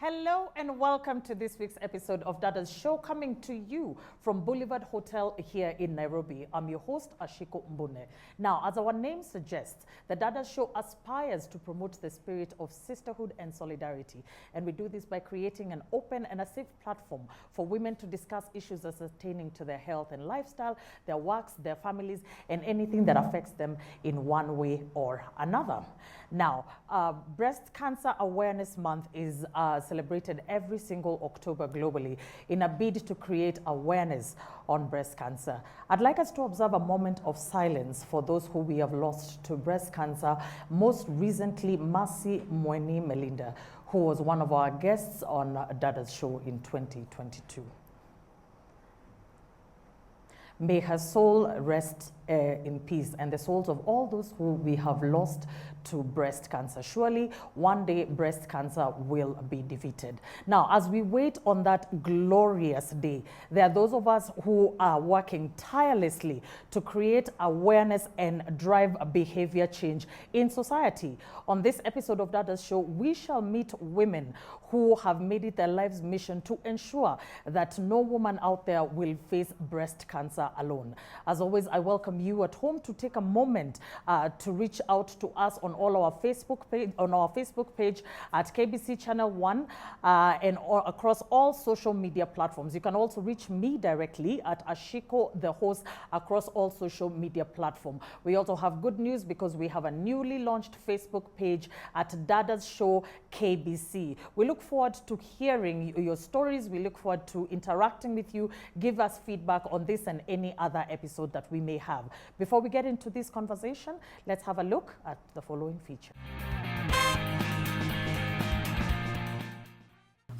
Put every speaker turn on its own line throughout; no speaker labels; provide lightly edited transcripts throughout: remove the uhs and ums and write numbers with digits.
Hello and welcome to this week's episode of DADA'S show, coming to you from Boulevard Hotel here in Nairobi. I'm your host, Ashiko Mbune. Now, as our name suggests, the DADA'S show aspires to promote the spirit of sisterhood and solidarity. And we do this by creating an open and a safe platform for women to discuss issues as pertaining to their health and lifestyle, their works, their families, and anything that affects them in one way or another. Now, Breast Cancer Awareness Month is celebrated every single October globally in a bid to create awareness on breast cancer. I'd like us to observe a moment of silence for those who we have lost to breast cancer, most recently Mercy Mweni Melinda, who was one of our guests on DADA'S show in 2022. May her soul rest in peace, and the souls of all those who we have lost to breast cancer. Surely one day breast cancer will be defeated. Now, as we wait on that glorious day, there are those of us who are working tirelessly to create awareness and drive behavior change in society. On this episode of DADA'S show, we shall meet women who have made it their life's mission to ensure that no woman out there will face breast cancer alone. As always, I welcome you at home to take a moment to reach out to us on all our Facebook page at KBC Channel 1 and across all social media platforms. You can also reach me directly at Ashiko, the host, across all social media platforms. We also have good news because we have a newly launched Facebook page at DADA'S Show KBC. We look forward to hearing your stories. We look forward to interacting with you. Give us feedback on this and any other episode that we may have. Before we get into this conversation, let's have a look at the following feature.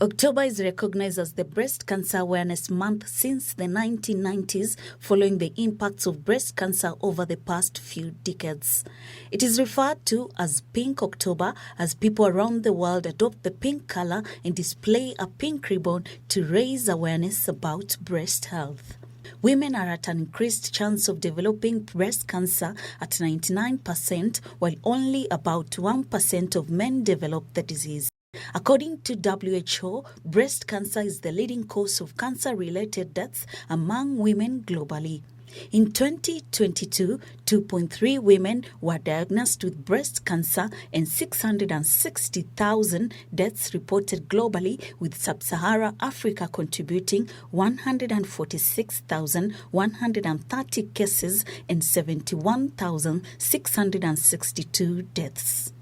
October is recognized as the Breast Cancer Awareness Month since the 1990s, following the impacts of breast cancer over the past few decades. It is referred to as Pink October as people around the world adopt the pink color and display a pink ribbon to raise awareness about breast health. Women are at an increased chance of developing breast cancer at 99%, while only about 1% of men develop the disease. According to WHO, breast cancer is the leading cause of cancer-related deaths among women globally. In 2022, 2.3 women were diagnosed with breast cancer and 660,000 deaths reported globally, with Sub-Saharan Africa contributing 146,130 cases and 71,662 deaths.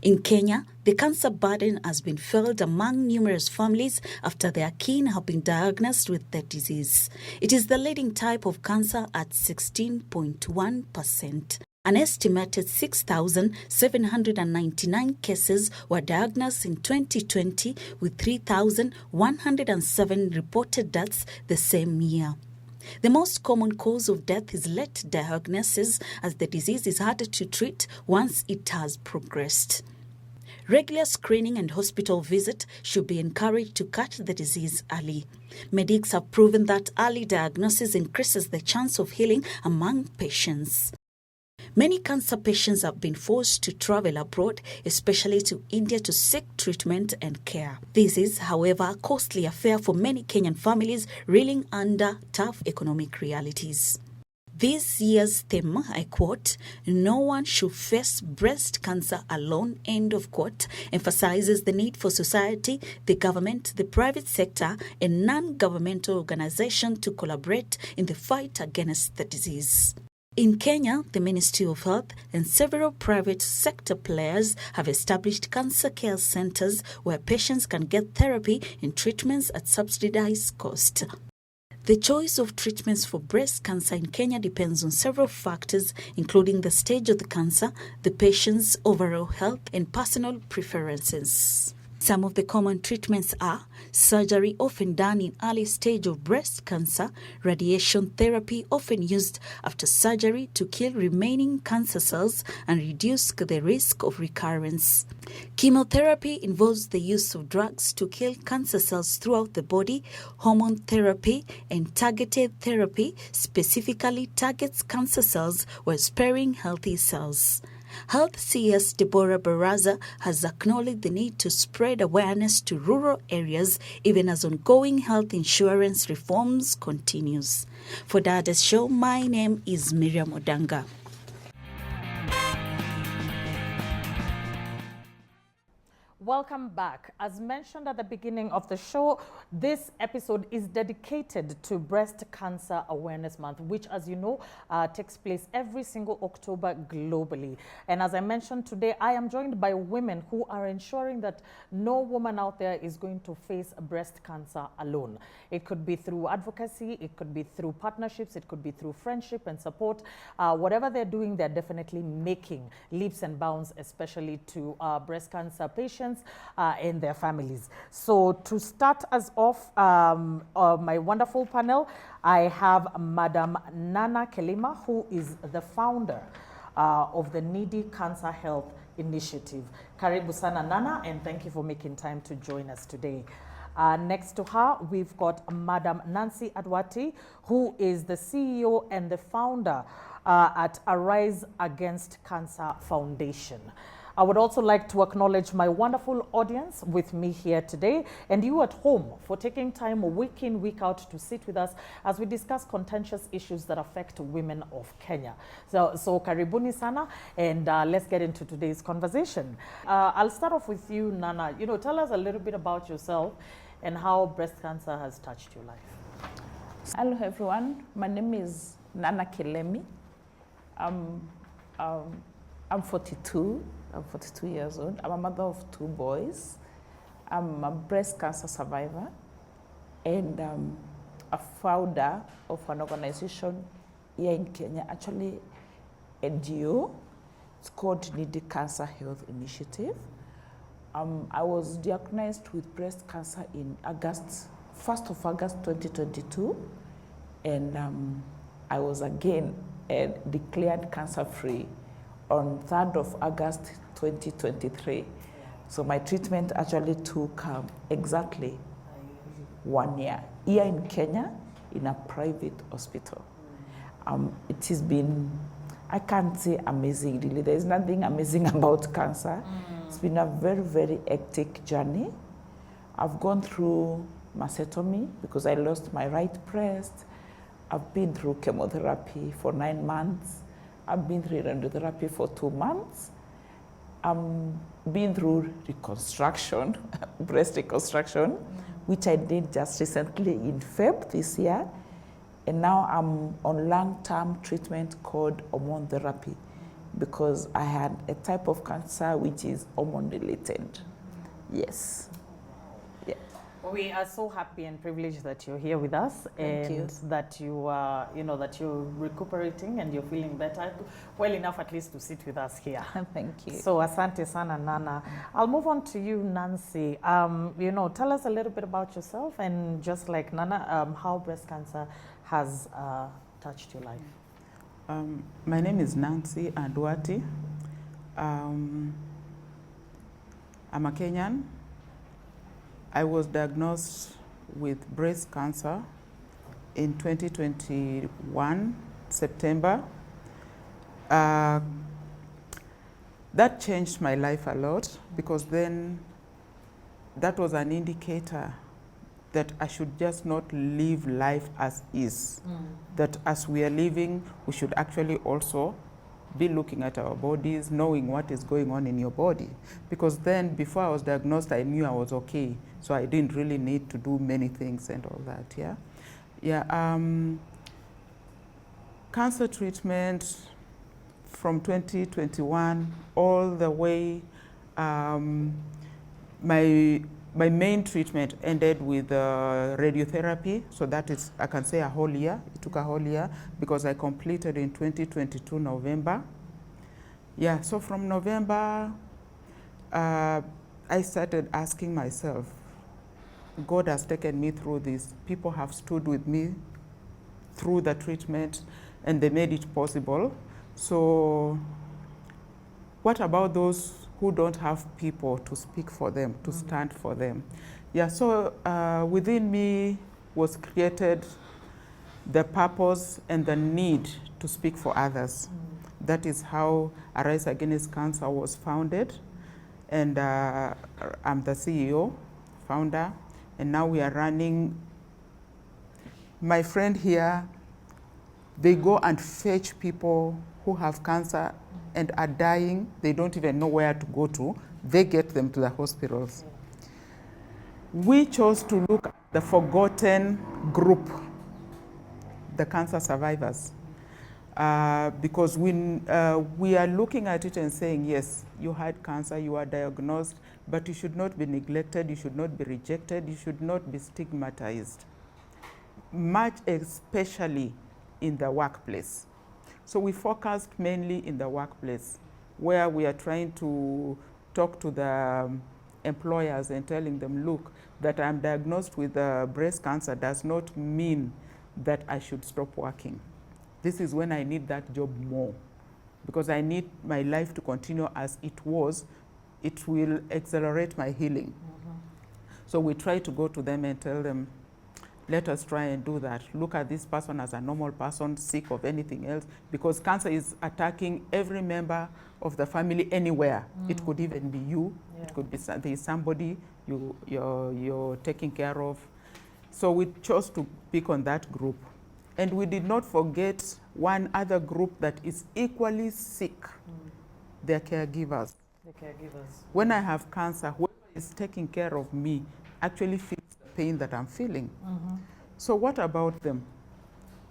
In Kenya, the cancer burden has been felt among numerous families after their kin have been diagnosed with the disease. It is the leading type of cancer at 16.1%. An estimated 6,799 cases were diagnosed in 2020, with 3,107 reported deaths the same year. The most common cause of death is late diagnosis, as the disease is harder to treat once it has progressed. Regular screening and hospital visit should be encouraged to catch the disease early. Medics have proven that early diagnosis increases the chance of healing among patients. Many cancer patients have been forced to travel abroad, especially to India, to seek treatment and care. This is, however, a costly affair for many Kenyan families reeling under tough economic realities. This year's theme, I quote, "No one should face breast cancer alone," end of quote, emphasizes the need for society, the government, the private sector, and non-governmental organizations to collaborate in the fight against the disease. In Kenya, the Ministry of Health and several private sector players have established cancer care centers where patients can get therapy and treatments at subsidized cost. The choice of treatments for breast cancer in Kenya depends on several factors, including the stage of the cancer, the patient's overall health, and personal preferences. Some of the common treatments are surgery, often done in early stage of breast cancer, radiation therapy, often used after surgery to kill remaining cancer cells and reduce the risk of recurrence. Chemotherapy involves the use of drugs to kill cancer cells throughout the body. Hormone therapy and targeted therapy specifically targets cancer cells while sparing healthy cells. Health CS Deborah Baraza has acknowledged the need to spread awareness to rural areas even as ongoing health insurance reforms continues. For DADA'S show, my name is Miriam Odanga.
Welcome back. As mentioned at the beginning of the show, this episode is dedicated to Breast Cancer Awareness Month, which, as you know, takes place every single October globally. And as I mentioned today, I am joined by women who are ensuring that no woman out there is going to face breast cancer alone. It could be through advocacy, it could be through partnerships, it could be through friendship and support. Whatever they're doing, they're definitely making leaps and bounds, especially to breast cancer patients and their families. So to start us off, my wonderful panel, I have Madam Nana Kelima, who is the founder of the Needy Cancer Health Initiative. Karibu sana Nana, and thank you for making time to join us today. Next to her, we've got Madam Nancy Adwati, who is the CEO and the founder at Arise Against Cancer Foundation. I would also like to acknowledge my wonderful audience with me here today, and you at home for taking time week in, week out to sit with us as we discuss contentious issues that affect women of Kenya. So karibuni sana, and let's get into today's conversation. I'll start off with you, Nana. Tell us a little bit about yourself and how breast cancer has touched your life.
Hello everyone, my name is Nana Kelemi. I'm 42. I'm 42 years old. I'm a mother of 2 boys. I'm a breast cancer survivor and a founder of an organization here in Kenya, actually NGO. It's called Needy Cancer Health Initiative. I was diagnosed with breast cancer in 1st of August 2022, and I was again declared cancer-free on 3rd of August 2023. So my treatment actually took exactly 1 year here in Kenya in a private hospital. It has been, I can't say amazing really. There's nothing amazing about cancer. It's been a very, very hectic journey. I've gone through mastectomy because I lost my right breast. I've been through chemotherapy for 9 months. I've been through radiotherapy for 2 months. Been through reconstruction, breast reconstruction, which I did just recently in Feb this year. And now I'm on long-term treatment called hormone therapy because I had a type of cancer which is hormone-related. Yes. Yeah.
We are so happy and privileged that you're here with us.
Thank you.
That you are, that you're recuperating and you're feeling better, well enough at least to sit with us here.
Thank you.
So asante sana Nana. I'll move on to you, Nancy. Tell us a little bit about yourself and just like Nana, how breast cancer has touched your life.
My name is Nancy Adwati. I'm a Kenyan. I was diagnosed with breast cancer in 2021, September. That changed my life a lot because then that was an indicator that I should just not live life as is. That as we are living, we should actually also be looking at our bodies, knowing what is going on in your body. Because then, before I was diagnosed, I knew I was okay. So I didn't really need to do many things and all that, yeah? Yeah, cancer treatment from 2021 all the way, my main treatment ended with radiotherapy. So that is, I can say, a whole year. It took a whole year because I completed in 2022 November. Yeah, so from November, I started asking myself, God has taken me through this. People have stood with me through the treatment and they made it possible. So what about those who don't have people to speak for them, to stand for them? Yeah, so within me was created the purpose and the need to speak for others. that is how Arise Against Cancer was founded. And I'm the CEO, founder, and now we are running. My friend here, they go and fetch people who have cancer and are dying. They don't even know where to go to. They get them to the hospitals. We chose to look at the forgotten group, the cancer survivors, because we are looking at it and saying, yes, you had cancer, you are diagnosed, but you should not be neglected, you should not be rejected, you should not be stigmatized, much especially in the workplace. So we focused mainly in the workplace, where we are trying to talk to the employers and telling them, look, that I'm diagnosed with breast cancer does not mean that I should stop working. This is when I need that job more, because I need my life to continue as it was. It will accelerate my healing. So we try to go to them and tell them, let us try and do that. Look at this person as a normal person, sick of anything else, because cancer is attacking every member of the family anywhere. It could even be you. It could be somebody you're taking care of. So we chose to pick on that group. And we did not forget one other group that is equally sick. They're caregivers.
The caregivers.
When I have cancer, whoever is taking care of me actually feels the pain that I'm feeling. So what about them?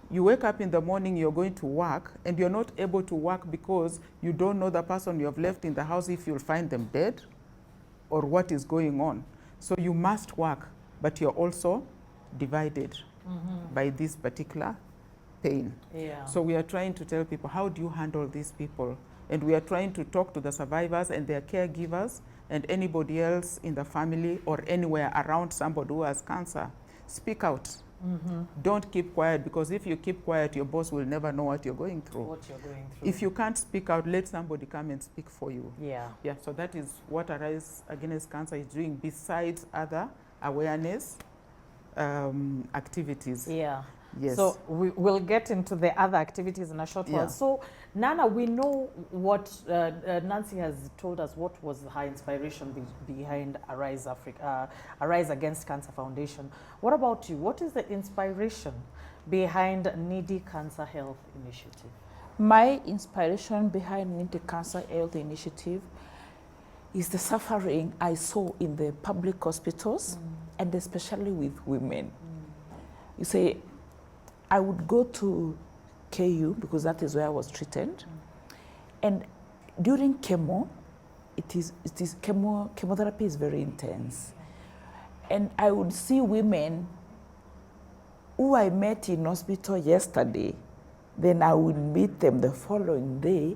You wake up in the morning, you're going to work, and you're not able to work because you don't know the person you have left in the house, if you'll find them dead or what is going on. So you must work, but you're also divided by this particular pain. So we are trying to tell people, how do you handle these people? And we are trying to talk to the survivors and their caregivers and anybody else in the family or anywhere around somebody who has cancer. Speak out. Don't keep quiet, because if you keep quiet, your boss will never know what you're going through. If you can't speak out, let somebody come and speak for you. So that is what Arise Against Cancer is doing, besides other awareness activities. Yes.
So we'll get into the other activities in a short while. So Nana, we know what Nancy has told us, what was her inspiration behind Arise Against Cancer Foundation. What about you? What is the inspiration behind Needy Cancer Health Initiative?
My inspiration behind Needy Cancer Health Initiative is the suffering I saw in the public hospitals, and especially with women. You say, I would go to KU because that is where I was treated. And during chemo, chemotherapy is very intense. And I would see women who I met in hospital yesterday, then I would meet them the following day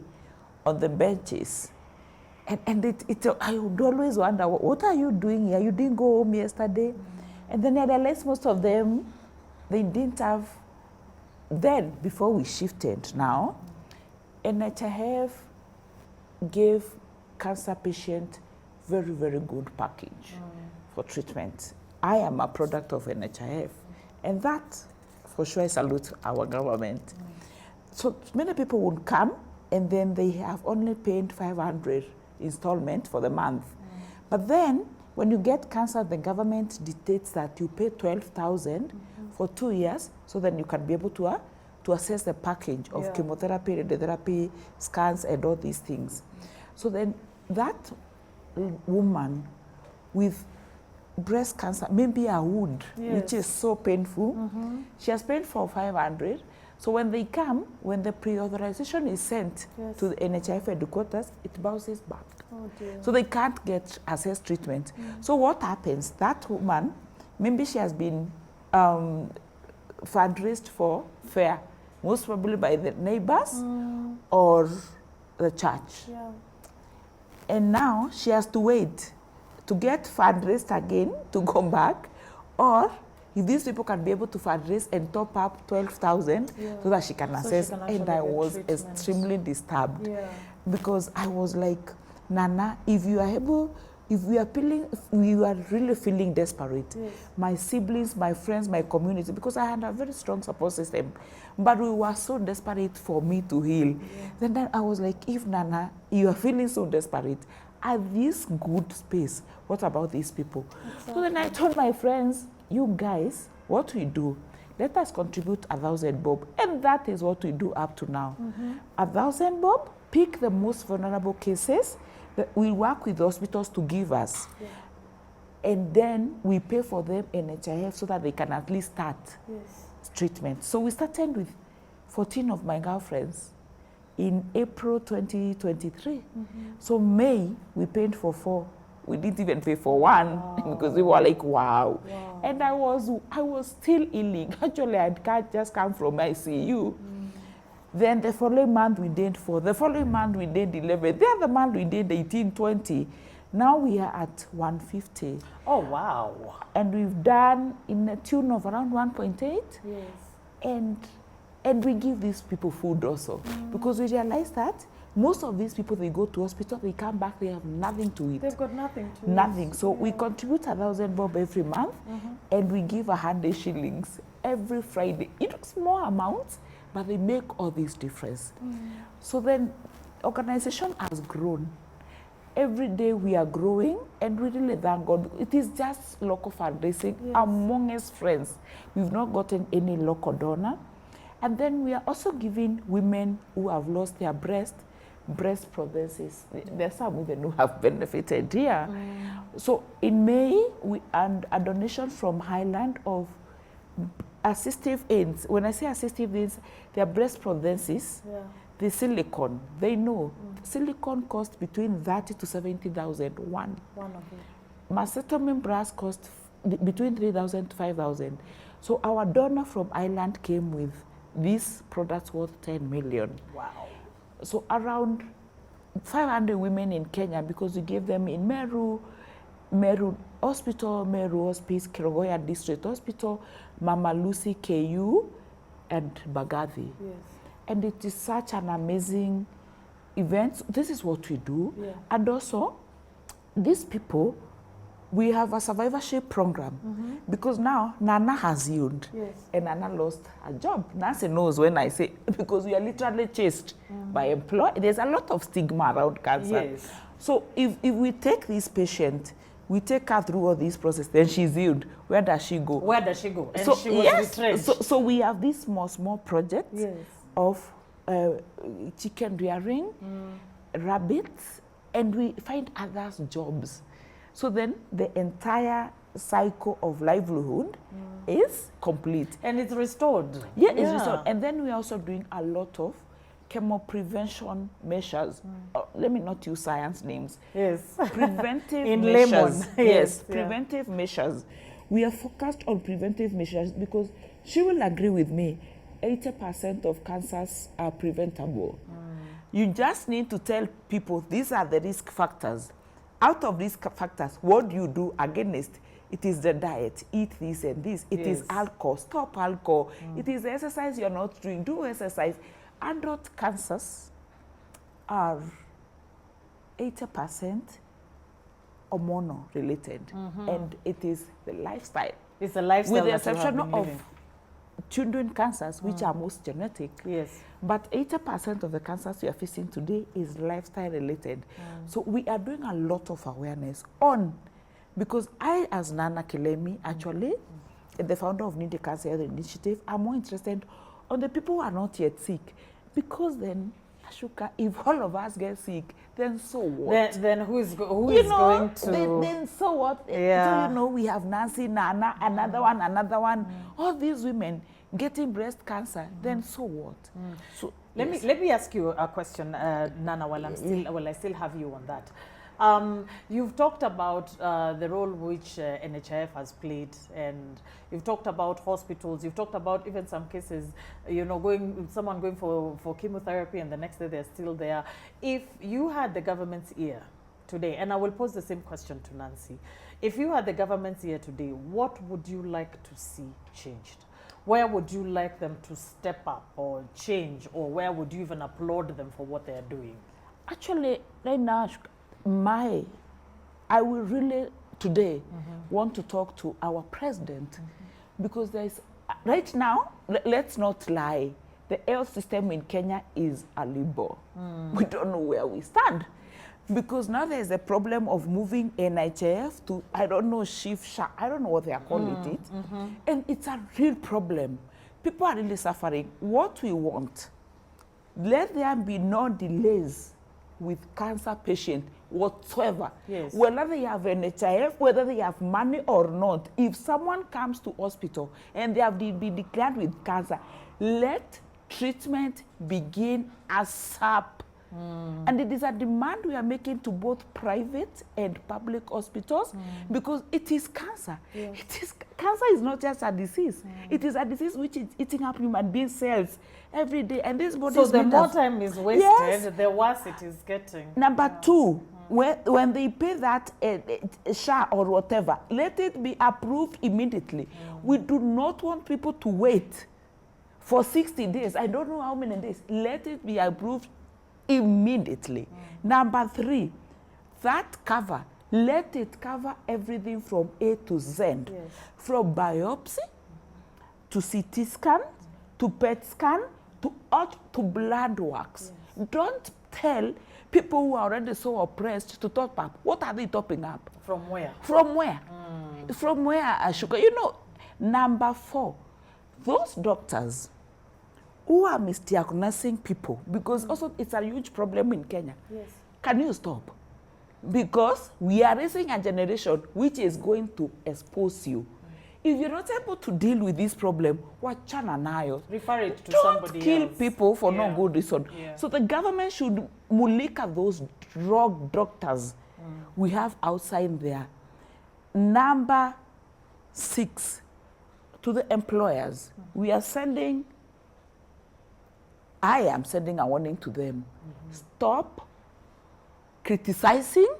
on the benches. And I would always wonder, what are you doing here? You didn't go home yesterday? And then I realized most of them, they didn't have. Then, before we shifted now, NHIF gave cancer patients very, very good package for treatment. I am a product of NHIF, and that, for sure, I salute our government. So many people would come, and then they have only paid 500 installment for the month. But then, when you get cancer, the government dictates that you pay 12,000 for 2 years, so then you can be able to assess the package of chemotherapy, radiotherapy, scans, and all these things. So then that woman with breast cancer, maybe a wound, which is so painful, she has paid for 500. So when they come, when the pre-authorization is sent to the NHIF headquarters, it bounces back. So they can't get assessed treatment. So what happens? That woman, maybe she has been fundraised for fair, most probably by the neighbors or the church. And now she has to wait to get fundraised again to come back, or if these people can be able to fundraise and top up 12,000 so that she can assess. And I was extremely disturbed because I was like, Nana, if you are able if we are really feeling desperate, my siblings, my friends, my community, because I had a very strong support system, but we were so desperate for me to heal. Then I was like, if Nana, you are feeling so desperate, at this good space, what about these people? Exactly. So then I told my friends, you guys, what we do, let us contribute 1,000 bob. And that is what we do up to now. 1,000 bob, pick the most vulnerable cases, we work with the hospitals to give us. And then we pay for them NHIF so that they can at least start treatment. So we started with 14 of my girlfriends in April 2023. So May, we paid for 4. We didn't even pay for 1 because we were like, wow. And I was still healing. Actually, I can't just come from ICU. Then the following month we did 4. The following month we did 11. The other month we did 18, 20. Now we are at 150.
Oh, wow.
And we've done in a tune of around 1.8. Yes. And we give these people food also. Because we realize that most of these people, they go to hospital, they come back, they have nothing to eat.
They've got nothing to eat.
Nothing. So we contribute 1,000 bob every month, and we give 100 shillings every Friday. It was small amounts, but they make all this difference. So then organization has grown. Every day we are growing, and we really thank God. It is just local fundraising among us friends. We've not gotten any local donor. And then we are also giving women who have lost their breast prosthesis. There are some women who have benefited here. So in May, we earned a donation from Highland of assistive aids. When I say assistive aids, they are breast prosthesis. The silicone, they know. Silicone costs between 30 to 70,000. One of it. Mastectomy bras cost between 3,000 to 5,000. So our donor from Ireland came with these products worth 10 million.
Wow.
So around 500 women in Kenya, because we gave them in Meru Hospital, Meru Hospice, Kerogoya District Hospital, Mama Lucy KU, and Bagathi. And it is such an amazing event. This is what we do. And also, these people, we have a survivorship program because now Nana has healed and Nana lost her job. Nancy knows when I say, because we are literally chased by employers. There's a lot of stigma around cancer. So if we take this patient, we take her through all this process, then she's healed. Where does she go?
Where does she go? And
so,
she was retrenched.
So we have these small projects of chicken rearing, rabbits, and we find others jobs. So then the entire cycle of livelihood is complete.
And it's restored.
It's restored. And then we're also doing a lot of chemo prevention measures. Let me not use science names. Preventive
in
measures.
lemon.
Preventive measures. We are focused on preventive measures because she will agree with me, 80% of cancers are preventable. You just need to tell people these are the risk factors. Out of these factors, what do you do against? It is the diet, eat this and this. It is alcohol, stop alcohol. It is the exercise you're not doing, do exercise. Adult cancers are 80% hormonal related, and it is the lifestyle.
It's the lifestyle.
With the exception of children cancers, which are most genetic. But 80% of the cancers we are facing today is lifestyle related. So we are doing a lot of awareness on, because I, as Nana Kilemi, actually, the founder of Nindi Cancer Health Initiative, I'm more interested on the people who are not yet sick. Because then, Ashuka, if all of us get sick, then so what?
Then who is going to?
Then so what? So, we have Nancy, Nana, another one. All these women getting breast cancer, then so what? So
let me ask you a question, Nana, while I still have you on that. You've talked about the role which NHIF has played, and you've talked about hospitals. You've talked about even some cases, someone going for chemotherapy, and the next day they're still there. If you had the government's ear today, and I will pose the same question to Nancy, if you had the government's ear today, what would you like to see changed? Where would you like them to step up or change, or where would you even applaud them for what they're doing?
Actually, right now, my I will really today want to talk to our president, because there's, right now, let's not lie, the health system in Kenya is a limbo. We don't know where we stand. Because now there's a problem of moving NHIF to, I don't know, I don't know what they are calling it. And it's a real problem. People are really suffering. What we want, let there be no delays with cancer patients whatsoever.
Yes.
Whether they have NHIF, whether they have money or not, if someone comes to hospital and they have been declared with cancer, let treatment begin ASAP. And it is a demand we are making to both private and public hospitals, because it is cancer.
Yes.
Cancer is not just a disease. It is a disease which is eating up human being cells every day. And this body
So the more time is wasted,
Yes.
the worse it is getting.
Number two, when they pay that SHA or whatever, let it be approved immediately. We do not want people to wait for 60 days. I don't know how many days. Let it be approved immediately. Number three, that cover, let it cover everything from A to Z.
Yes.
From biopsy to CT scan to PET scan to blood works. Yes. Don't tell people who are already so oppressed to top up. What are they topping up?
From where?
From where? From where, Ashuka? You know, number four, those doctors who are misdiagnosing people, because also it's a huge problem in Kenya.
Yes.
Can you stop? Because we are raising a generation which is going to expose you. If you're not able to deal with this problem, wachana nayo.
Refer it to
Don't
somebody
kill
else.
people for no good reason.
Yeah.
So the government should mulika those drug doctors we have outside there. Number 6, to the employers, I am sending a warning to them. Stop criticizing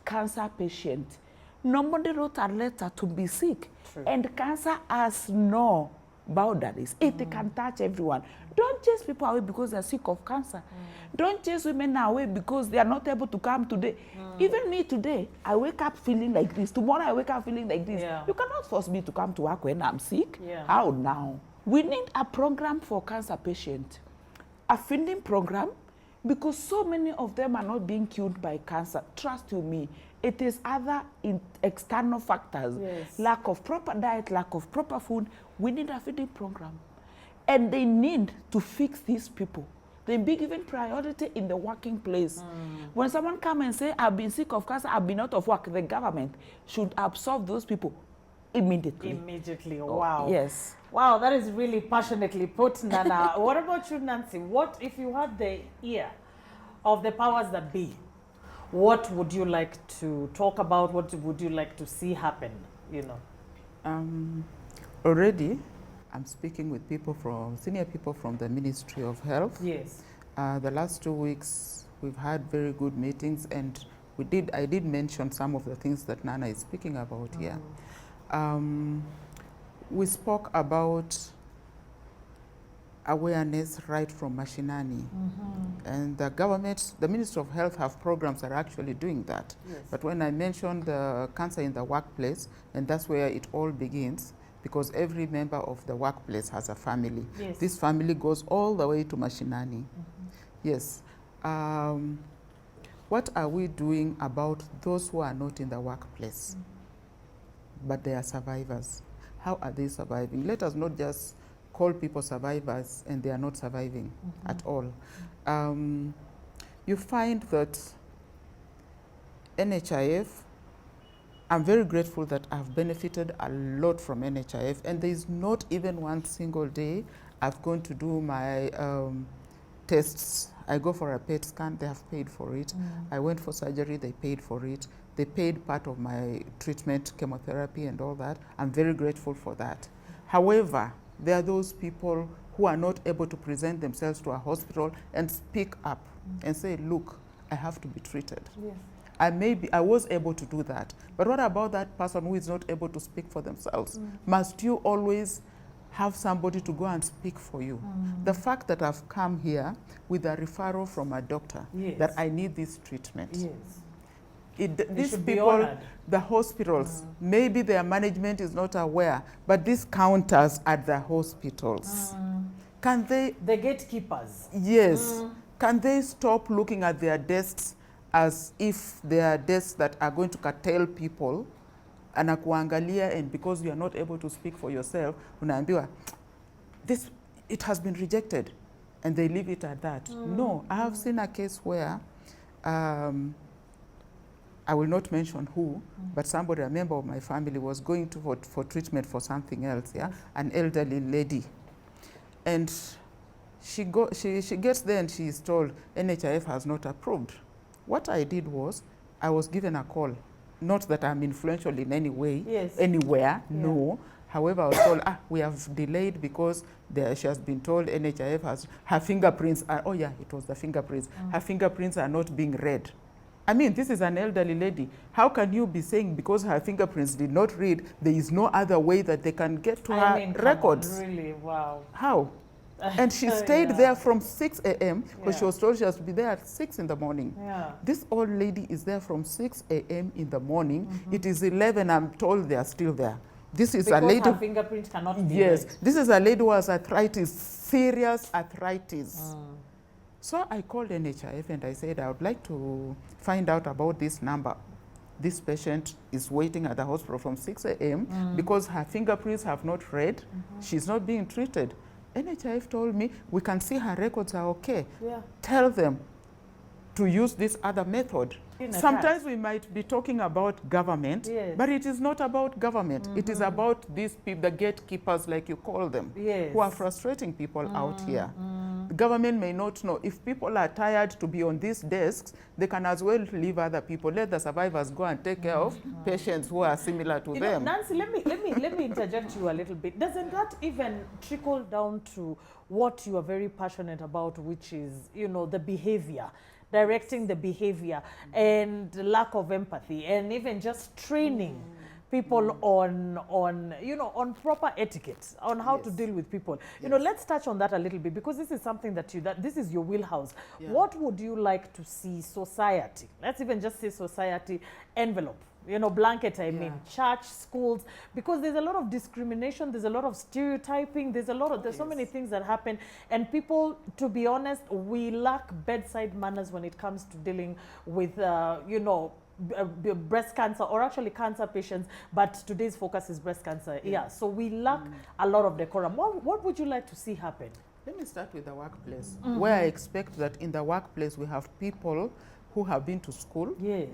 cancer patients. Nobody wrote a letter to be sick.
True.
And cancer has no boundaries. It can touch everyone. Don't chase people away because they're sick of cancer. Don't chase women away because they are not able to come today. Even me today, I wake up feeling like this. Tomorrow I wake up feeling like this.
Yeah.
You cannot force me to come to work when I'm sick.
Yeah.
How now? We need a program for cancer patients. A feeding program, because so many of them are not being killed by cancer. Trust you me, it is other external factors.
Yes.
Lack of proper diet, lack of proper food. We need a feeding program. And they need to fix these people. They be given priority in the working place. When someone come and say, I've been sick of cancer, I've been out of work, the government should absorb those people immediately.
Immediately. Wow.
Yes.
Wow, that is really passionately put, Nana. What about you, Nancy? What if you had the ear of the powers that be? What would you like to talk about? What would you like to see happen? You know.
Already, I'm speaking with senior people from the Ministry of Health.
Yes.
The last 2 weeks, we've had very good meetings, and I did mention some of the things that Nana is speaking about here. We spoke about awareness right from mashinani. And the government, the Ministry of Health have programs that are actually doing that.
Yes.
But when I mentioned the cancer in the workplace, and that's where it all begins, because every member of the workplace has a family.
Yes.
This family goes all the way to mashinani. Yes. What are we doing about those who are not in the workplace, but they are survivors? How are they surviving? Let us not just call people survivors and they are not surviving at all. You find that NHIF, I'm very grateful that I've benefited a lot from NHIF, and there is not even one single day I've gone to do my tests. I go for a PET scan, they have paid for it. I went for surgery, they paid for it. They paid part of my treatment, chemotherapy and all that. I'm very grateful for that. However, there are those people who are not able to present themselves to a hospital and speak up and say, look, I have to be treated.
Yes.
I was able to do that. But what about that person who is not able to speak for themselves? Must you always have somebody to go and speak for you? The fact that I've come here with a referral from a doctor
Yes.
that I need this treatment.
Yes.
these
should be
people,
honored.
the hospitals, maybe their management is not aware, but these counters at the hospitals, can they,
The gatekeepers.
yes, can they stop looking at their desks as if they are desks that are going to curtail people? Anakuangalia, and because you are not able to speak for yourself, unaambiwa, this, it has been rejected, and they leave it at that. No, I have seen a case where, I will not mention who, but somebody, a member of my family, was going to for treatment for something else, yeah, an elderly lady. And she gets there and she is told, NHIF has not approved. What I did was, I was given a call. Not that I'm influential in any way,
Yes.
anywhere,
Yeah.
no. However, I was told, we have delayed because she has been told NHIF has, her fingerprints are, oh yeah, it was the fingerprints. Her fingerprints are not being read. I mean, this is an elderly lady. How can you be saying because her fingerprints did not read, there is no other way that they can get to her records?
Come on, really, wow.
How? And she stayed
Yeah.
there from 6 a.m. because she
Yeah.
was told she has to be there at 6 in the morning.
Yeah.
This old lady is there from 6 a.m. in the morning. It is 11, I'm told they are still there. This is
Because
a lady.
her fingerprint cannot be
Yes,
read.
this is a lady who has arthritis, serious arthritis. So I called NHIF and I said, I would like to find out about this number. This patient is waiting at the hospital from 6 a.m. because her fingerprints have not read. She's not being treated. NHIF told me, we can see her records are okay.
Yeah.
Tell them to use this other method.
In
Sometimes we might be talking about government,
Yes.
but it is not about government. It is about these people, the gatekeepers, like you call them,
Yes.
who are frustrating people out here. The government may not know. If people are tired to be on these desks, they can as well leave other people. Let the survivors go and take care of patients who are similar to
You
them.
know, Nancy, let me interject you a little bit. Doesn't that even trickle down to what you are very passionate about, which is, you know, the behavior, directing the behavior and lack of empathy, and even just training people on you know, on proper etiquette, on how to
Yes.
deal with people. You know, let's touch on that a little bit, because this is something that this is your wheelhouse.
Yeah.
What would you like to see society, let's even just say society, envelope, you know, blanket, I mean, church, schools, because there's a lot of discrimination, there's a lot of stereotyping, there's so many things that happen, and people, to be honest, we lack bedside manners when it comes to dealing with, you know, breast cancer, or actually cancer patients, but today's focus is breast cancer. Yeah, so we lack a lot of decorum. What would you like to see happen?
Let me start with the workplace, where I expect that in the workplace we have people who have been to school.
Yes.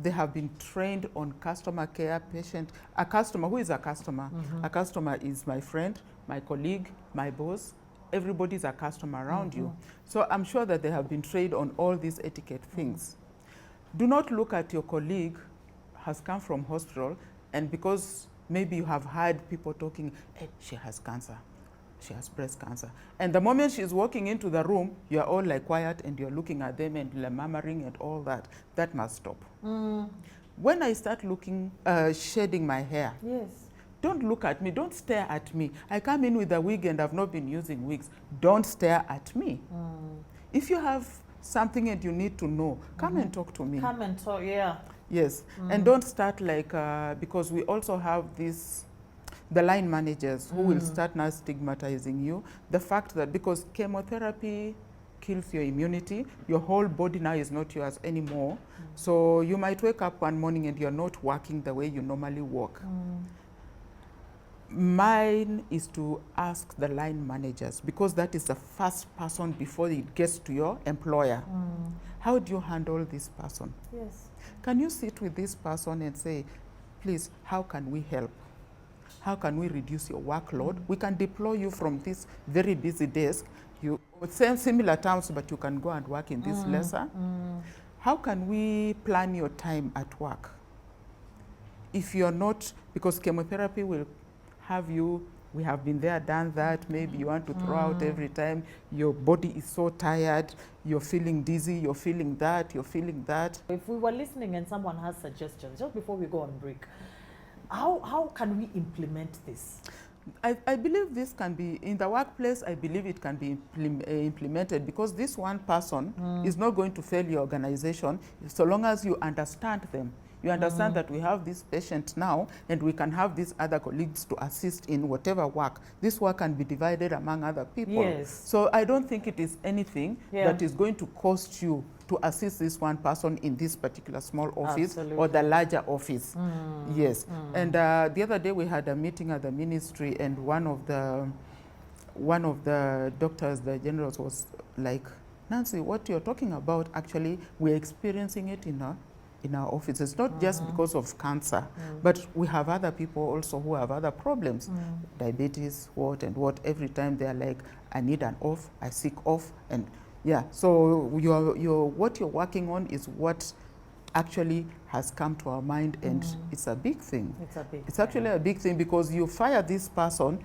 They have been trained on customer care, patient. A customer, who is a customer? A customer is my friend, my colleague, my boss. Everybody's a customer around you. So I'm sure that they have been trained on all these etiquette things. Do not look at your colleague has come from hospital, and because maybe you have heard people talking, hey, she has cancer, she has breast cancer. And the moment she's walking into the room, you're all like quiet and you're looking at them and murmuring and all that. That must stop. When I start looking, shedding my hair,
Yes.
don't look at me, don't stare at me. I come in with a wig and I've not been using wigs. Don't stare at me. If you have something and you need to know, come and talk to me.
Come and talk, yeah.
Yes, and don't start like, because we also have this, the line managers who will start now stigmatizing you. The fact that because chemotherapy kills your immunity, your whole body now is not yours anymore. So you might wake up one morning and you're not working the way you normally work. Mine is to ask the line managers, because that is the first person before it gets to your employer. How do you handle this person?
Yes.
Can you sit with this person and say, please, how can we help? How can we reduce your workload? We can deploy you from this very busy desk. You same similar terms, but you can go and work in this lesser. How can we plan your time at work? If you're not, because chemotherapy will have you, we have been there, done that, maybe you want to throw out every time, your body is so tired, you're feeling dizzy, you're feeling that, you're feeling that.
If we were listening and someone has suggestions, just before we go on break, how can we implement this?
I believe this can be, in the workplace, I believe it can be implemented, because this one person is not going to fail your organization so long as you understand them. You understand that we have this patient now, and we can have these other colleagues to assist in whatever work. This work can be divided among other people.
Yes.
So I don't think it is anything that is going to cost you to assist this one person in this particular small office or the larger office. Yes. And the other day we had a meeting at the ministry, and one of the doctors, the generals, was like, Nancy, what you're talking about, actually, we're experiencing it in our office. It's not just because of cancer, but we have other people also who have other problems, diabetes, what and what. Every time they're like, I need an off, I seek off, and yeah. So what you're working on is what actually has come to our mind, and it's a big thing. It's actually a big thing, because you fire this person.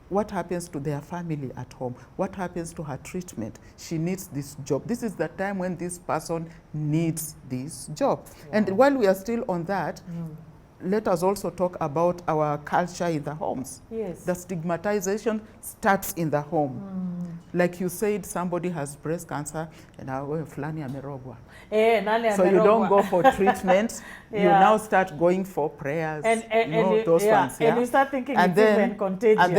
What happens to their family at home? What happens to her treatment? She needs this job. This is the time when this person needs this job. And while we are still on that, let us also talk about our culture in the homes.
Yes.
The stigmatization starts in the home. Like you said, somebody has breast cancer, and fulani amerogwa. So you don't go for treatment. You now start going for prayers.
And
those ones.
And you start thinking it's even contagious.
And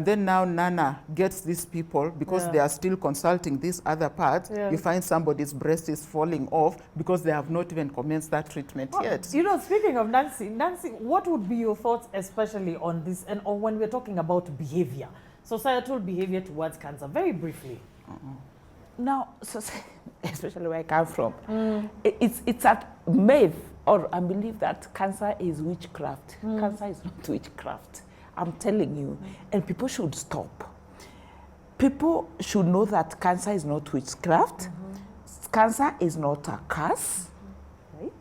then now Nana gets these people, because they are still consulting these other parts. You find somebody's breast is falling off because they have not even commenced that treatment yet.
You know, speaking of Nancy, what would be your thoughts, especially on this, and on when we're talking about behavior, societal behavior towards cancer, very briefly?
Now, especially where I come from, it's a myth or a belief that cancer is witchcraft. Cancer is not witchcraft. I'm telling you, and people should stop. People should know that cancer is not witchcraft. Cancer is not a curse, right?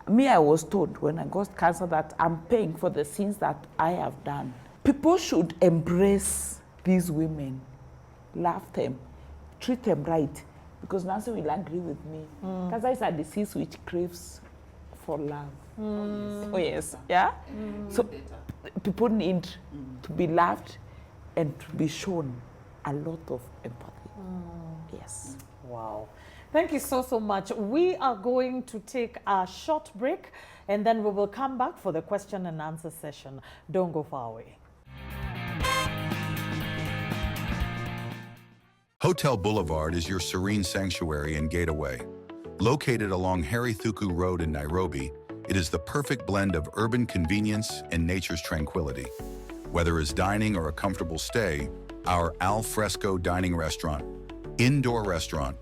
Me, I was told when I got cancer that I'm paying for the sins that I have done. People should embrace these women, love them, treat them right, because Nancy will agree with me. Cancer is a disease which craves for love. Oh yes, yeah? So people need to be loved and to be shown a lot of empathy. Yes.
Wow. Thank you so much. We are going to take a short break, and then we will come back for the question and answer session. Don't go far away.
Hotel Boulevard is your serene sanctuary and getaway. Located along Harry Thuku Road in Nairobi, it is the perfect blend of urban convenience and nature's tranquility. Whether it's dining or a comfortable stay, our al fresco dining restaurant, indoor restaurant,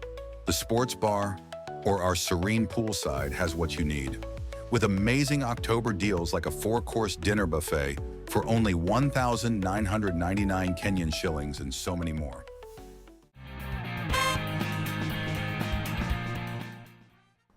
the sports bar, or our serene poolside has what you need. With amazing October deals like a 4-course dinner buffet for only 1,999 Kenyan shillings and so many more.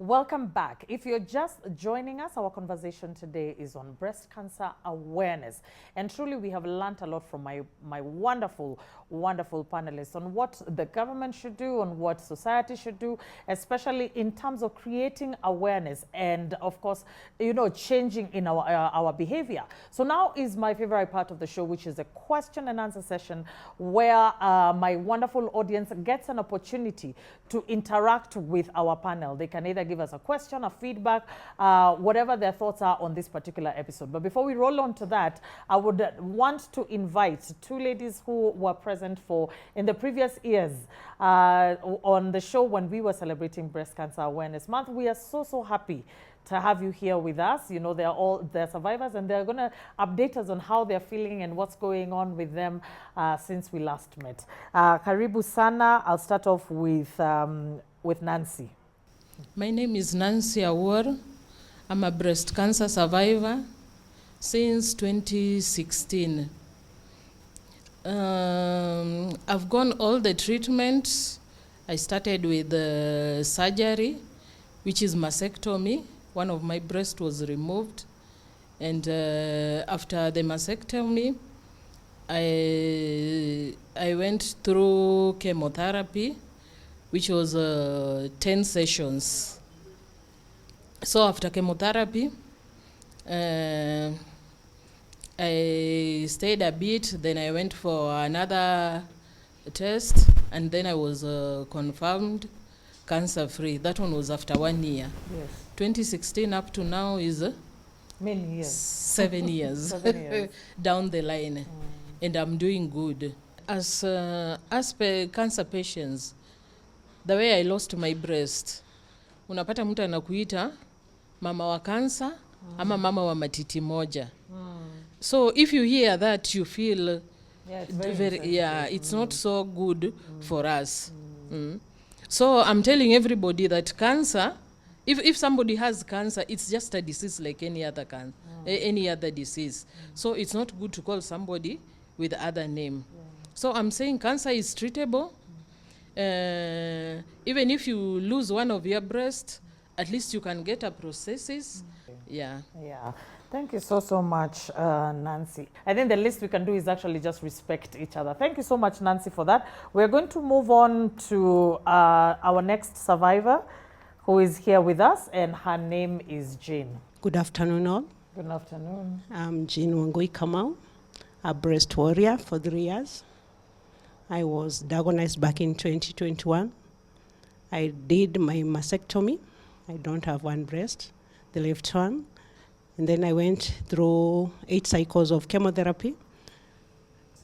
Welcome back. If you're just joining us, our conversation today is on breast cancer awareness. And truly, we have learned a lot from my wonderful panelists on what the government should do, on what society should do, especially in terms of creating awareness and, of course, you know, changing in our behavior. So now is my favorite part of the show, which is a question and answer session where my wonderful audience gets an opportunity to interact with our panel. They can either give us a question, a feedback, whatever their thoughts are on this particular episode. But before we roll on to that, I would want to invite two ladies who were present in the previous years on the show when we were celebrating Breast Cancer Awareness Month. We are so happy to have you here with us. You know, they're survivors, and they're going to update us on how they're feeling and what's going on with them since we last met. Karibu sana. I'll start off with Nancy.
My name is Nancy Awor. I'm a breast cancer survivor since 2016. I've gone all the treatments. I started with surgery, which is mastectomy. One of my breasts was removed. And after the mastectomy, I went through chemotherapy, which was 10 sessions. So after chemotherapy, I stayed a bit, then I went for another test, and then I was confirmed cancer-free. That one was after 1 year.
Yes.
2016 up to now is
Many years.
7 years,
7 years.
down the line, and I'm doing good. As per cancer patients, the way I lost my breast, unapata mtu anakuita mama wa kansa ama mama wa matiti moja. So if you hear that, you feel it's not so good for us. So I'm telling everybody that cancer, if somebody has cancer, it's just a disease like any other any other disease. So it's not good to call somebody with other name. So I'm saying cancer is treatable. Even if you lose one of your breasts, at least you can get a prosthesis. Yeah.
Thank you so much, Nancy. I think the least we can do is actually just respect each other. Thank you so much, Nancy, for that. We're going to move on to our next survivor, who is here with us, and her name is Jean.
Good afternoon, all.
Good afternoon.
I'm Jean Wangui Kamau, a breast warrior for 3 years. I was diagnosed back in 2021. I did my mastectomy. I don't have one breast, the left one. And then I went through 8 cycles of chemotherapy.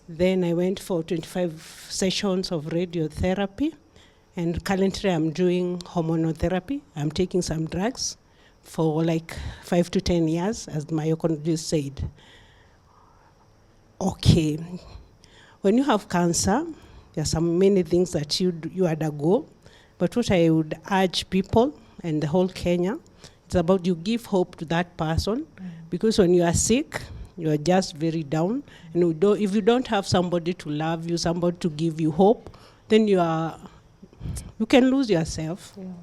Then I went for 25 sessions of radiotherapy. And currently I'm doing hormonal therapy. I'm taking some drugs for like 5 to 10 years, as my oncologist said. Okay. When you have cancer, there are many things that you undergo. But what I would urge people and the whole Kenya, it's about you give hope to that person, because when you are sick, you are just very down. And if you don't have somebody to love you, somebody to give you hope, then you can lose yourself.
Yeah.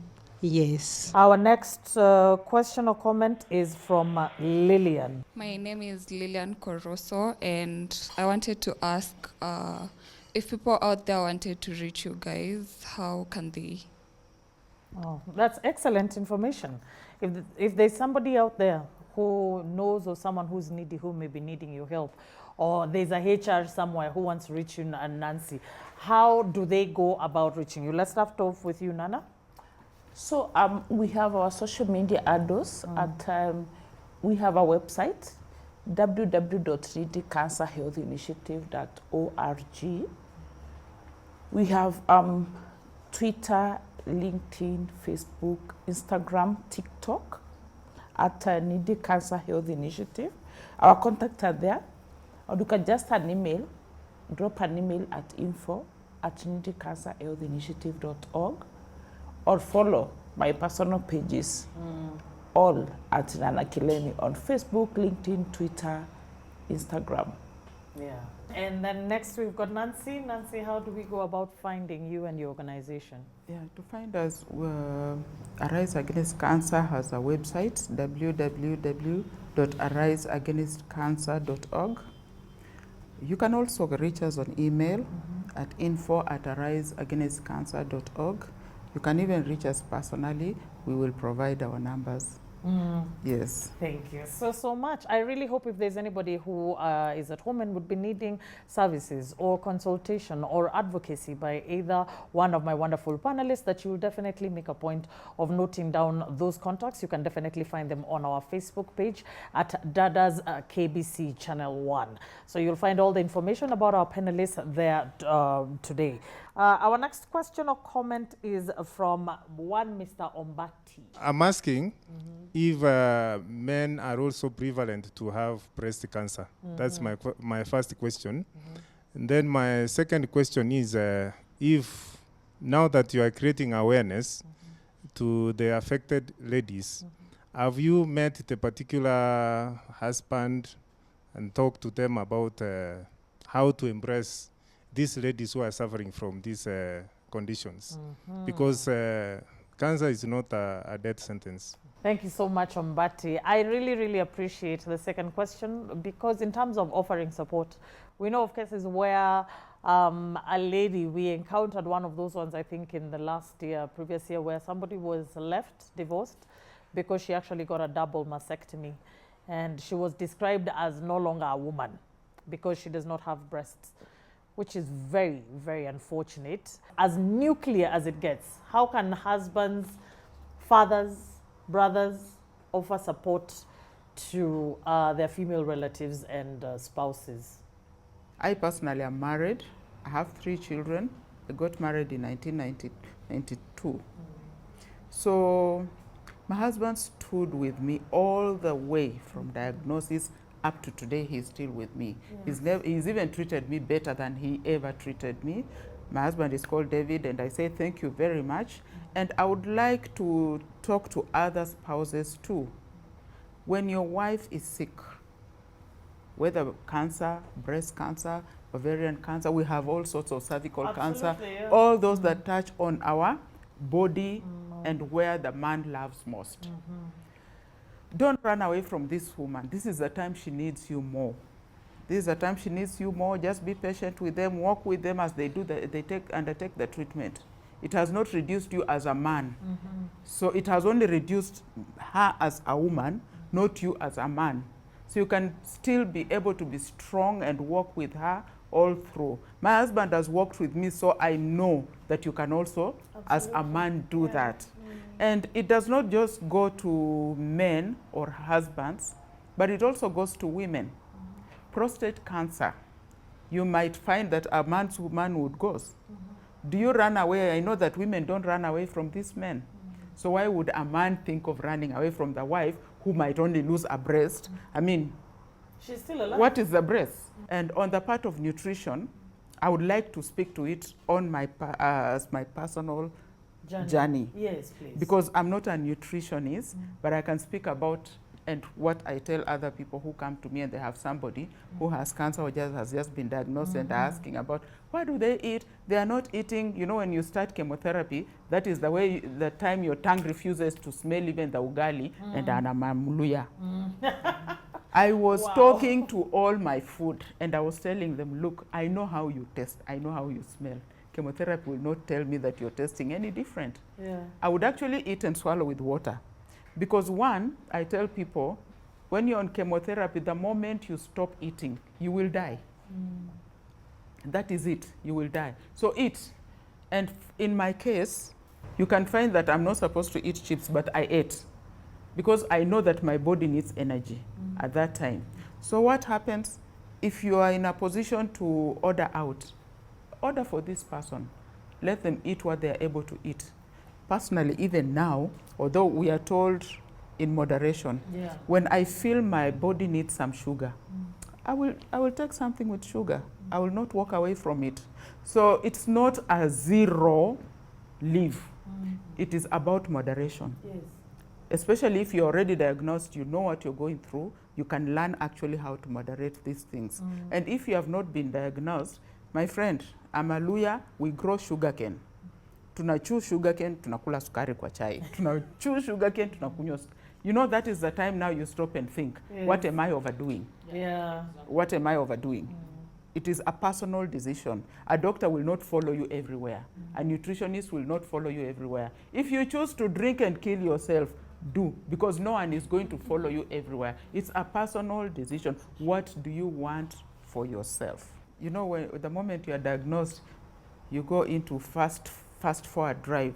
Yes.
Our next question or comment is from Lillian.
My name is Lillian Coroso, and I wanted to ask if people out there wanted to reach you guys, how can they?
Oh, that's excellent information. If there's somebody out there who knows of someone who's needy, who may be needing your help, or there's a HR somewhere who wants to reach you and Nancy, how do they go about reaching you? Let's start off with you, Nana.
So we have our social media handles. We have our website, www.needycancerhealthinitiative.org. We have Twitter, LinkedIn, Facebook, Instagram, TikTok at Needy Cancer Health Initiative. Our contacts are there. Or you can just drop an email at info@needycancerhealthinitiative.org, or follow my personal pages, all at Nana Kileni on Facebook, LinkedIn, Twitter, Instagram.
Yeah. And then next we've got Nancy. Nancy, how do we go about finding you and your organization?
Yeah, to find us, Arise Against Cancer has a website, www.ariseagainstcancer.org. You can also reach us on email at info@ariseagainstcancer.org. You can even reach us personally. We will provide our numbers. Yes.
Thank you so much. I really hope if there's anybody who is at home and would be needing services or consultation or advocacy by either one of my wonderful panelists, that you will definitely make a point of noting down those contacts. You can definitely find them on our Facebook page at DADA'S KBC Channel 1. So you'll find all the information about our panelists there today. Our next question or comment is from one Mr. Ombati.
I'm asking if men are also prevalent to have breast cancer. That's my first question. And then my second question is if now that you are creating awareness to the affected ladies, have you met the particular husband and talked to them about how to embrace these ladies who are suffering from these conditions? Because cancer is not a death sentence.
Thank you so much, Ombati. I really appreciate the second question, because in terms of offering support, we know of cases where a lady, we encountered one of those ones, I think, in the previous year, where somebody was divorced, because she actually got a double mastectomy. And she was described as no longer a woman. because she does not have breasts, which is very, very unfortunate. As nuclear as it gets, how can husbands, fathers, brothers offer support to their female relatives and spouses?
I personally am married. I have 3 children. I got married in 1992. So my husband stood with me all the way from diagnosis up to today. He's still with me. He's even treated me better than he ever treated me. My husband is called David, and I say thank you very much. And I would like to talk to other spouses too. When your wife is sick, whether cancer, breast cancer, ovarian cancer, we have all sorts of cervical cancer, all those that touch on our body and where the man loves most. Don't run away from this woman. This is the time she needs you more. This is the time she needs you more. Just be patient with them, walk with them as they do undertake the treatment. It has not reduced you as a man. So it has only reduced her as a woman, not you as a man. So you can still be able to be strong and walk with her all through. My husband has walked with me, so I know that you can also, as a man, do that. And it does not just go to men or husbands, but it also goes to women. Prostate cancer, you might find that a man's manhood goes. Do you run away? I know that women don't run away from these men. So why would a man think of running away from the wife who might only lose a breast? I mean,
she's still alive.
What is the breast? And on the part of nutrition, I would like to speak to it on my as my personal journey.
Yes, please.
Because I'm not a nutritionist, but I can speak about and what I tell other people who come to me and they have somebody who has cancer or has just been diagnosed and are asking about what do they eat? They are not eating. You know, when you start chemotherapy, that is the time your tongue refuses to smell even the ugali and anamamuluya. I was talking to all my food and I was telling them, look, I know how you taste. I know how you smell. Chemotherapy will not tell me that you're tasting any different. I would actually eat and swallow with water. Because one, I tell people, when you're on chemotherapy, the moment you stop eating, you will die. That is it, you will die. So eat. And in my case, you can find that I'm not supposed to eat chips, but I ate. Because I know that my body needs energy at that time. So what happens if you are in a position to order out? Order for this person. Let them eat what they are able to eat. Personally, even now, although we are told in moderation, when I feel my body needs some sugar, I will take something with sugar. I will not walk away from it. So it's not a zero leave. It is about moderation. Especially if you're already diagnosed, you know what you're going through, you can learn actually how to moderate these things. And if you have not been diagnosed, my friend, I'm a Luya, we grow sugarcane. Tunachew sugarcane, tunakula sukari kwa chai. Tunachew sugarcane, tunakunywa sukari. You know, that is the time now you stop and think, what am I overdoing? What am I overdoing? It is a personal decision. A doctor will not follow you everywhere. A nutritionist will not follow you everywhere. If you choose to drink and kill yourself, do, because no one is going to follow you everywhere. It's a personal decision. What do you want for yourself? You know, when the moment you are diagnosed, you go into fast forward drive.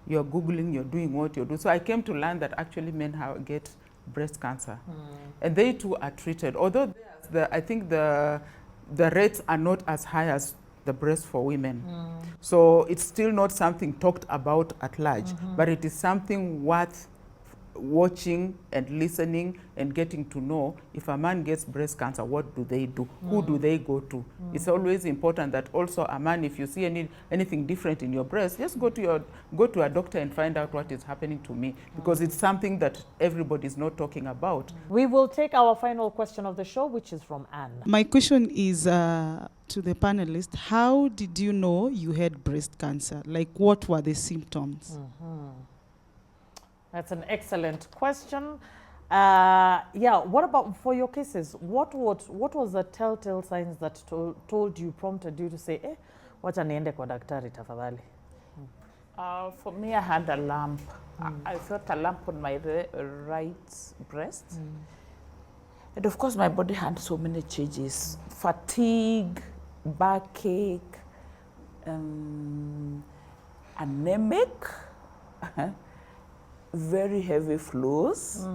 You're Googling, you're doing what you do. So I came to learn that actually men get breast cancer. And they too are treated. Although I think the rates are not as high as the breast for women. So it's still not something talked about at large, but it is something worth watching and listening and getting to know. If a man gets breast cancer, what do they do? Who do they go to? It's always important that also a man, if you see anything different in your breast, just go to a doctor and find out what is happening to me, because it's something that everybody is not talking about.
We will take our final question of the show, which is from Anne.
My question is to the panelists. How did you know you had breast cancer? Like, what were the symptoms?
That's an excellent question. What about for your cases? What was the telltale signs that told you, prompted you to say, wacha niende kwa daktari tafadhali?
For me, I had a lump. I felt a lump on my right breast. And of course, my body had so many changes: fatigue, backache, anemic, very heavy flows,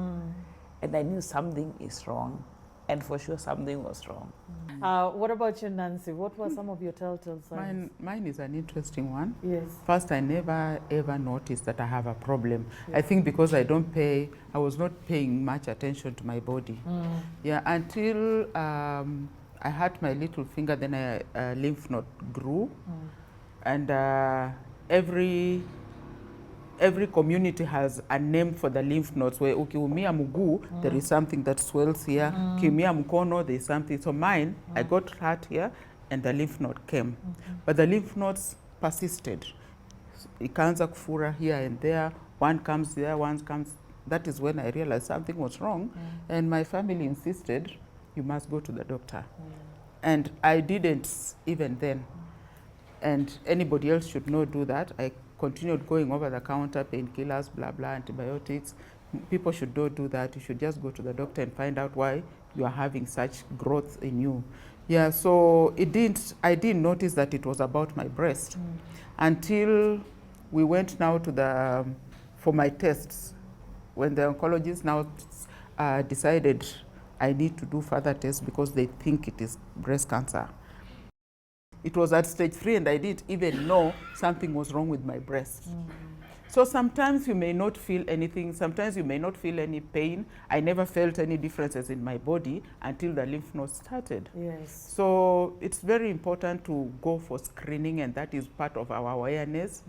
and I knew something is wrong, and for sure something was wrong.
What about you, Nancy? What were some of your telltale signs?
Mine is an interesting one.
Yes.
First, I never ever noticed that I have a problem. I think because I was not paying much attention to my body. Yeah, until I hurt my little finger, then a lymph node grew. And every community has a name for the lymph nodes, where ukiumia mguu, there is something that swells here. Ukiumia mkono, there is something. So mine, I got hurt here, and the lymph node came. But the lymph nodes persisted. Ikaanza kufura here and there. One comes there, one comes. That is when I realized something was wrong. And my family insisted, you must go to the doctor. And I didn't even then. And anybody else should not do that. I continued going over the counter, painkillers, blah, blah, antibiotics. People should not do that. You should just go to the doctor and find out why you are having such growth in you. Yeah, so I didn't notice that it was about my breast until we went now to for my tests. When the oncologist now decided I need to do further tests because they think it is breast cancer. It was at stage 3 and I didn't even know something was wrong with my breast. So sometimes you may not feel anything, sometimes you may not feel any pain. I never felt any differences in my body until the lymph nodes started.
Yes.
So it's very important to go for screening, and that is part of our awareness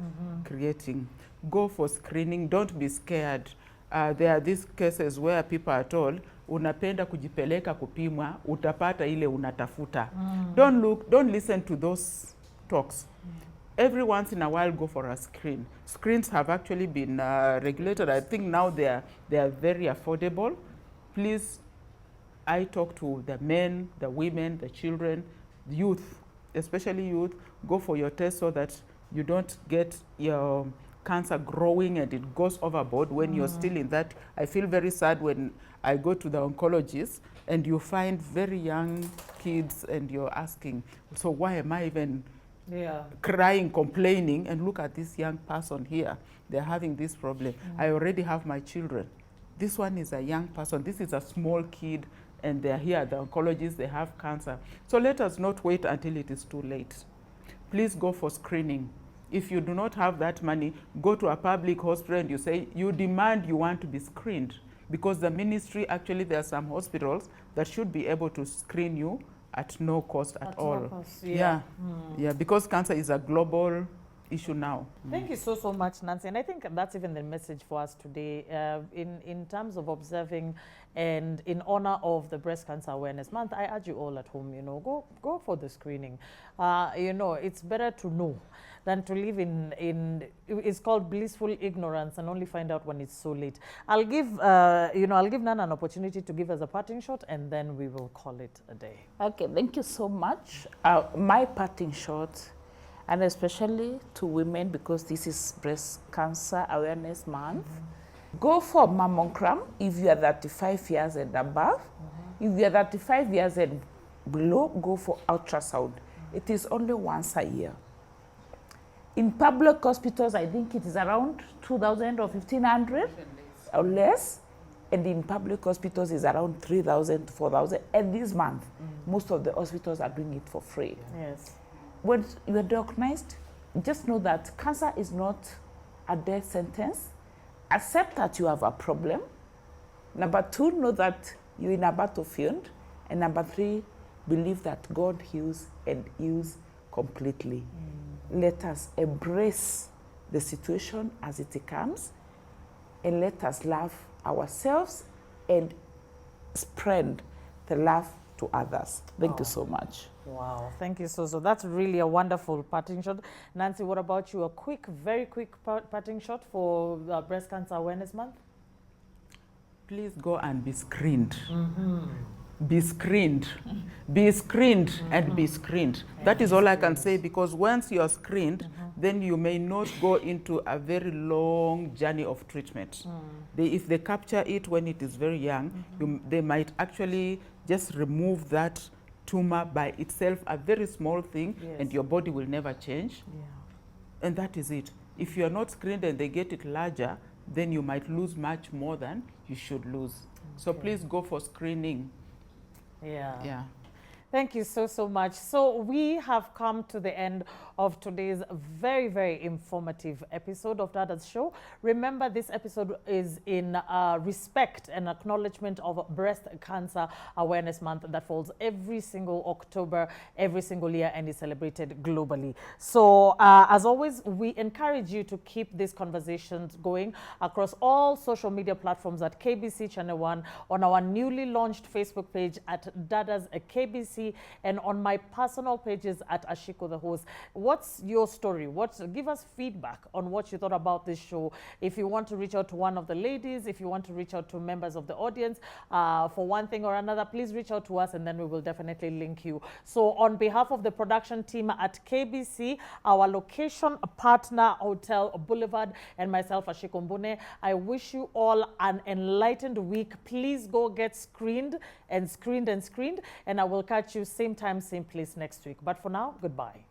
creating. Go for screening, don't be scared. There are these cases where people are told, unapenda kujipeleka kupimwa, utapata ile unatafuta. Don't listen to those talks. Every once in a while, go for a screen. Screens have actually been regulated. I think now they are very affordable. Please, I talk to the men, the women, the children, the youth, especially youth. Go for your test so that you don't get your cancer growing and it goes overboard when you're still in that. I feel very sad when I go to the oncologist and you find very young kids and you're asking, so why am I even crying, complaining, and look at this young person here, they're having this problem. I already have my children. This one is a young person, this is a small kid, and they're here, the oncologists, they have cancer. So let us not wait until it is too late. Please go for screening. If you do not have that money, go to a public hospital and you say, you demand you want to be screened. Because the ministry, actually there are some hospitals that should be able to screen you at no cost at all.
No cost, yeah.
Yeah, because cancer is a global issue now.
Thank you so much, Nancy. And I think that's even the message for us today in terms of observing and in honor of the Breast Cancer Awareness Month. I urge you all at home, go for the screening. It's better to know than to live it's called blissful ignorance and only find out when it's so late. I'll give Nana an opportunity to give us a parting shot, and then we will call it a day.
Okay, thank you so much. My parting shot, and especially to women, because this is Breast Cancer Awareness Month, go for mammogram if you are 35 years and above. If you are 35 years and below, go for ultrasound. It is only once a year. In public hospitals, I think it is around 2,000 or 1,500 or less. And in public hospitals, it's around 3,000 to 4,000. And this month, most of the hospitals are doing it for free.
Yes.
When you are diagnosed, just know that cancer is not a death sentence. Accept that you have a problem. Number 2, know that you're in a battlefield. And number 3, believe that God heals and heals completely. Let us embrace the situation as it comes, and let us love ourselves and spread the love to others. Thank you so much.
Wow, thank you so. That's really a wonderful parting shot. Nancy, what about you? A very quick parting shot for Breast Cancer Awareness Month?
Please go and be screened. Be screened. Be screened and be screened. That is all I can say, because once you are screened, then you may not go into a very long journey of treatment. if they capture it when it is very young, they might actually just remove that tumor by itself, a very small thing,
Yes.
and your body will never change.
Yeah.
And that is it. If you are not screened and they get it larger, then you might lose much more than you should lose. So please go for screening.
Yeah.
Yeah.
Thank you so much. So we have come to the end of today's very, very informative episode of DADA'S show. Remember, this episode is in respect and acknowledgement of Breast Cancer Awareness Month that falls every single October, every single year, and is celebrated globally. So as always, we encourage you to keep these conversations going across all social media platforms at KBC Channel 1, on our newly launched Facebook page at DADA'S KBC, and on my personal pages at Ashiko the Host. What's your story? Give us feedback on what you thought about this show. If you want to reach out to one of the ladies, if you want to reach out to members of the audience for one thing or another, please reach out to us and then we will definitely link you. So on behalf of the production team at KBC, our location partner Hotel Boulevard, and myself, Ashiko Mbune, I wish you all an enlightened week. Please go get screened and screened and screened, and I will catch you same time, same place next week. But for now, goodbye.